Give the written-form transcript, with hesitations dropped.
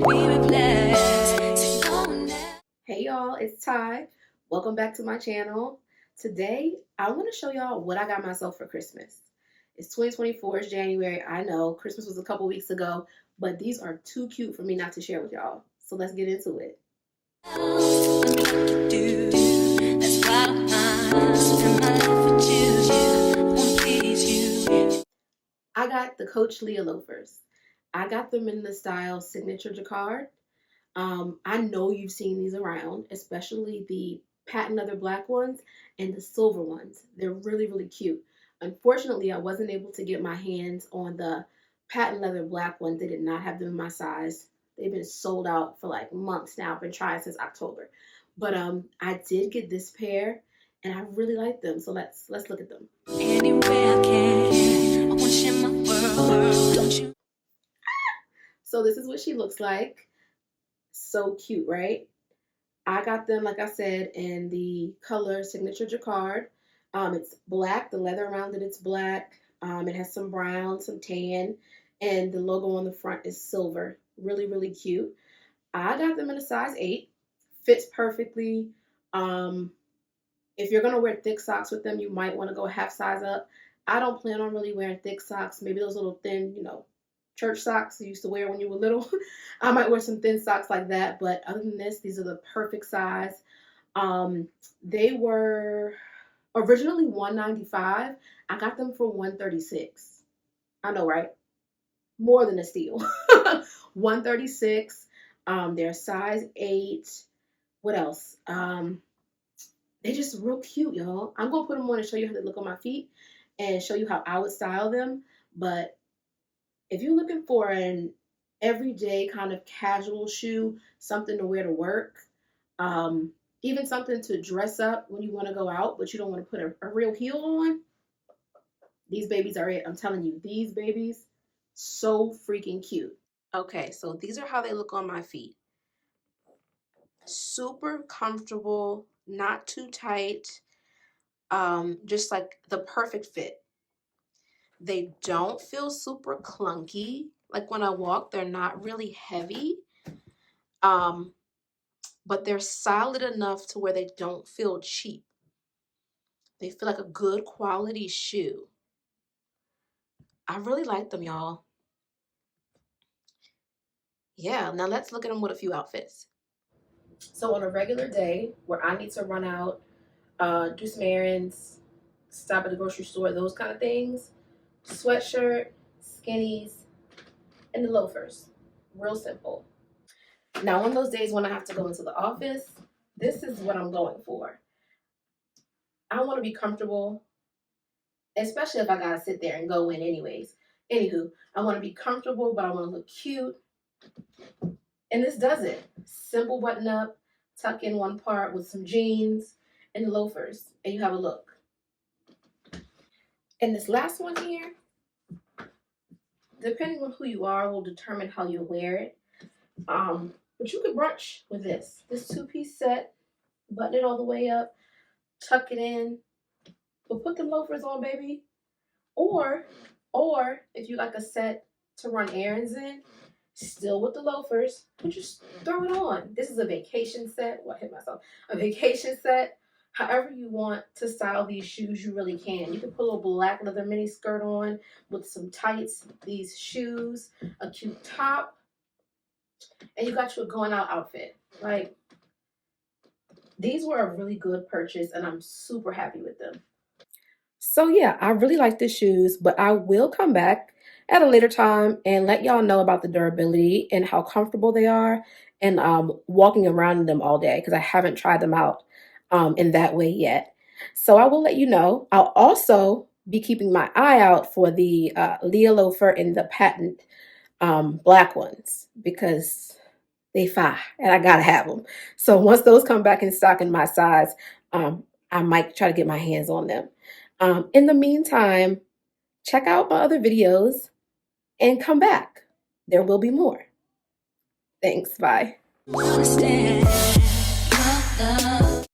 Hey y'all, it's Ty. Welcome back to my channel. Today, I want to show y'all what I got myself for Christmas. It's 2024, it's January. I know Christmas was a couple weeks ago, but these are too cute for me not to share with y'all. So let's get into it. I got the Coach Leah Loafers. I got them in the style Signature Jacquard. I know you've seen these around, especially the patent leather black ones and the silver ones. They're really, really cute. Unfortunately, I wasn't able to get my hands on the patent leather black ones. They did not have them in my size. They've been sold out for like months now. I've been trying since October. But I did get this pair and I really like them. So let's look at them. Anywhere I can, I want to share my world, don't you? So this is what she looks like. So cute, right? I got them, like I said, in the color Signature Jacquard. It's black. The leather around it, it's black. It has some brown, some tan, and the logo on the front is silver. Really, really cute. I got them in a size 8. Fits perfectly. If you're going to wear thick socks with them, you might want to go half size up. I don't plan on really wearing thick socks. Maybe those little thin, church socks you used to wear when you were little. I might wear some thin socks like that, but other than this, these are the perfect size. They were originally $195. I got them for $136. I know, right? More than a steal. $136. They're size 8. What else? They're just real cute, y'all. I'm gonna put them on and show you how they look on my feet and show you how I would style them. But if you're looking for an everyday kind of casual shoe, something to wear to work, even something to dress up when you want to go out, but you don't want to put a real heel on, these babies are it. I'm telling you, these babies, so freaking cute. Okay, so these are how they look on my feet. Super comfortable, not too tight, just like the perfect fit. They don't feel super clunky. Like when I walk, they're not really heavy. But they're solid enough to where they don't feel cheap. They feel like a good quality shoe. I really like them, y'all. Yeah, now let's look at them with a few outfits. So on a regular day where I need to run out, do some errands, stop at the grocery store, those kind of things, sweatshirt, skinnies, and the loafers. Real simple. Now on those days when I have to go into the office, this is what I'm going for. I want to be comfortable, especially if I gotta sit there and go in anyways. Anywho, I want to be comfortable, but I want to look cute. And this does it. Simple button up, tuck in one part with some jeans and loafers, and you have a look. And this last one here, depending on who you are, will determine how you wear it. But you could brunch with this. This 2-piece set, button it all the way up, tuck it in, but put the loafers on, baby. Or if you like a set to run errands in, still with the loafers, but just throw it on. This is a vacation set. Well, I hit myself. A vacation set. However you want to style these shoes, you really can. You can put a little black leather mini skirt on with some tights, these shoes, a cute top, and you got your going out outfit. Like, these were a really good purchase, and I'm super happy with them. So yeah, I really like the shoes, but I will come back at a later time and let y'all know about the durability and how comfortable they are, and walking around in them all day, because I haven't tried them out in that way yet. So I will let you know. I'll also be keeping my eye out for the Leah Loafer in the patent black ones, because they fire and I gotta have them. So once those come back in stock in my size, I might try to get my hands on them. In the meantime, check out my other videos and come back. There will be more. Thanks. Bye.